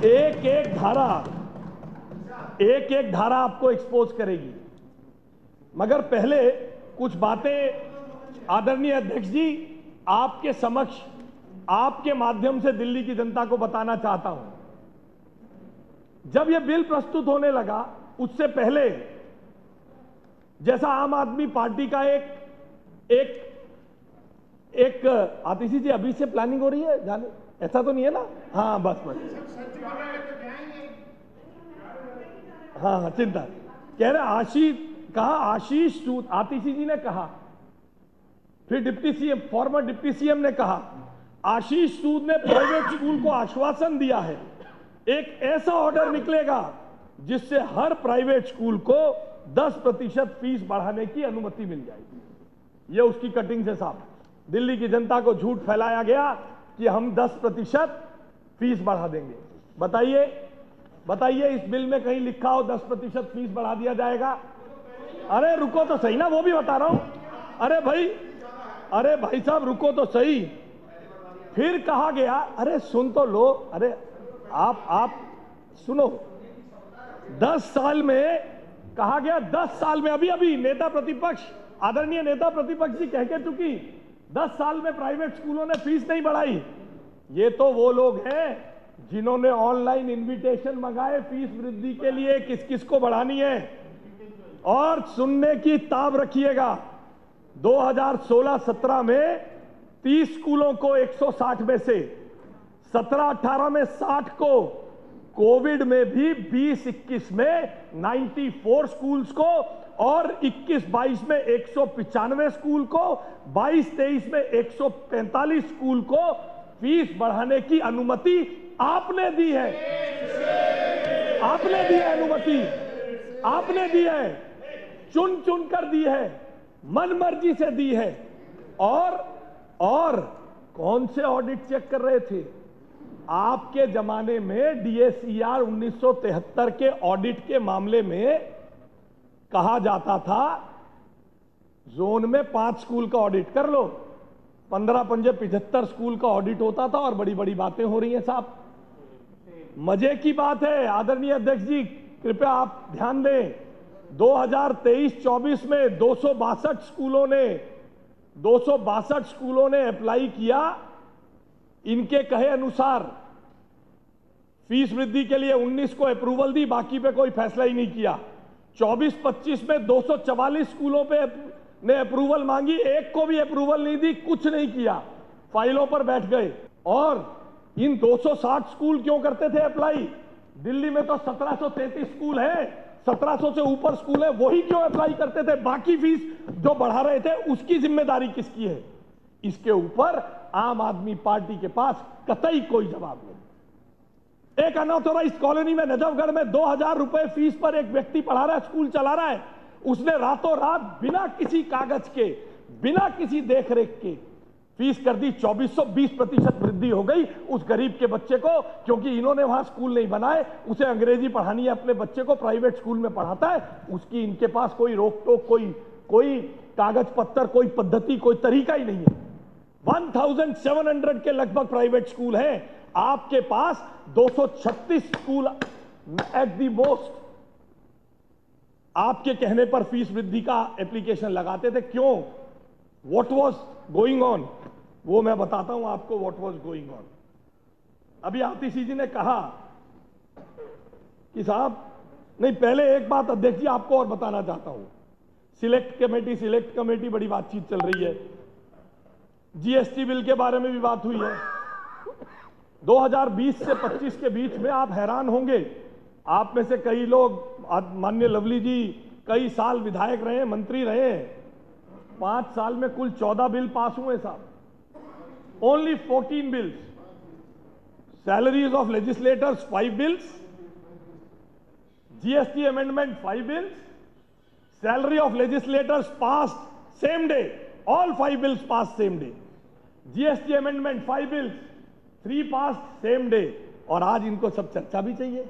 एक एक धारा आपको एक्सपोज करेगी। मगर पहले कुछ बातें आदरणीय अध्यक्ष जी आपके समक्ष आपके माध्यम से दिल्ली की जनता को बताना चाहता हूं। जब यह बिल प्रस्तुत होने लगा उससे पहले जैसा आम आदमी पार्टी का एक आतिशी जी अभी से प्लानिंग हो रही है जाने, ऐसा तो नहीं है ना? हाँ बस हाँ चिंता कह रहे आशीष सूद आतिशी जी ने कहा, फिर deputy CM farmer deputy CM ने कहा, आशीष सूद ने प्राइवेट स्कूल को आश्वासन दिया है एक ऐसा ऑर्डर निकलेगा जिससे हर प्राइवेट स्कूल को 10% फीस बढ़ाने की अनुमति मिल जाएगी। यह उसकी कटिंग से साफ। दिल्ली की जनता को झूठ फैलाया गया कि हम 10% फीस बढ़ा देंगे। बताइए इस बिल में कहीं लिखा हो 10% फीस बढ़ा दिया जाएगा? अरे रुको तो सही ना, वो भी बता रहा हूं। अरे भाई साहब रुको तो सही। फिर कहा गया, अरे सुन तो लो, अरे आप सुनो, 10 साल में कहा गया, 10 साल में अभी नेता प्रतिपक्ष आदरणीय नेता प्रतिपक्ष जी कह के चुकी 10 साल में प्राइवेट स्कूलों ने फीस नहीं बढ़ाई। ये तो वो लोग हैं जिन्होंने ऑनलाइन इनविटेशन मंगाए फीस वृद्धि के लिए किस किस को बढ़ानी है। और सुनने की ताब रखिएगा, 2016-17 में 30 स्कूलों को 160 में से 17-18 में 60 को, कोविड में भी 20-21 में 94 स्कूल्स को और 21-22 में 195 स्कूल को, 22-23 में 145 स्कूल को फीस बढ़ाने की अनुमति आपने दी है। आपने दी है अनुमति, आपने दी है, चुन चुन कर दी है, मन मर्जी से दी है। और कौन से ऑडिट चेक कर रहे थे? आपके जमाने में DSER 1973 के ऑडिट के मामले में कहा जाता था जोन में 5 स्कूल का ऑडिट कर लो, 15-75 स्कूल का ऑडिट होता था और बड़ी बड़ी बातें हो रही हैं साहब। मजे की बात है आदरणीय अध्यक्ष जी, कृपया आप ध्यान दें, 2023-24 में 262 स्कूलों ने अप्लाई किया। इनके कहे अनुसार फीस वृद्धि के लिए 19 को अप्रूवल दी, बाकी पे कोई फैसला ही नहीं किया। 24-25 में 244 स्कूलों पे ने अप्रूवल मांगी, एक को भी अप्रूवल नहीं दी, कुछ नहीं किया, फाइलों पर बैठ गए। और इन 260 स्कूल क्यों करते थे अप्लाई? दिल्ली में तो 1733 स्कूल है, 1700 से ऊपर स्कूल है, वही क्यों अप्लाई करते थे? बाकी फीस जो बढ़ा रहे थे उसकी जिम्मेदारी किसकी है? इसके ऊपर आम आदमी पार्टी के पास कतई कोई जवाब नहीं। एक अनऑथोराइज्ड कॉलोनी में नजफगढ़ में 2000 रुपए फीस पर एक व्यक्ति पढ़ा रहा है, स्कूल चला रहा है, उसने रातों रात बिना किसी कागज के, बिना किसी देखरेख के फीस कर दी। 2420% वृद्धि हो गई उस गरीब के बच्चे को, क्योंकि इन्होंने वहां स्कूल नहीं बनाए, उसे अंग्रेजी पढ़ानी है, अपने बच्चे को प्राइवेट स्कूल में पढ़ाता है, उसकी इनके पास कोई रोक टोक, कोई कागज पत्तर, कोई पद्धति, कोई तरीका ही नहीं है। 1700 के लगभग प्राइवेट स्कूल हैं, आपके पास 236 स्कूल एट द मोस्ट आपके कहने पर फीस वृद्धि का एप्लीकेशन लगाते थे। क्यों? What was going on? वो मैं बताता हूं आपको व्हाट वाज गोइंग ऑन। अभी आतिशी जी ने कहा कि साहब नहीं, पहले एक बात अध्यक्ष जी आपको और बताना चाहता हूं। सिलेक्ट कमेटी बड़ी बातचीत चल रही है, जीएसटी बिल के बारे में भी बात हुई है। 2020 से 25 के बीच में आप हैरान होंगे, आप में से कई लोग, माननीय लवली जी कई साल विधायक रहे, मंत्री रहे, 5 साल में कुल 14 बिल पास हुए साहब, only 14 bills. Salaries of legislators 5 bills, GST amendment 5 bills, salary of legislators passed same day, all 5 bills pass same day, GST amendment 5 bills, 3 pass same day. और आज इनको सब चर्चा भी चाहिए।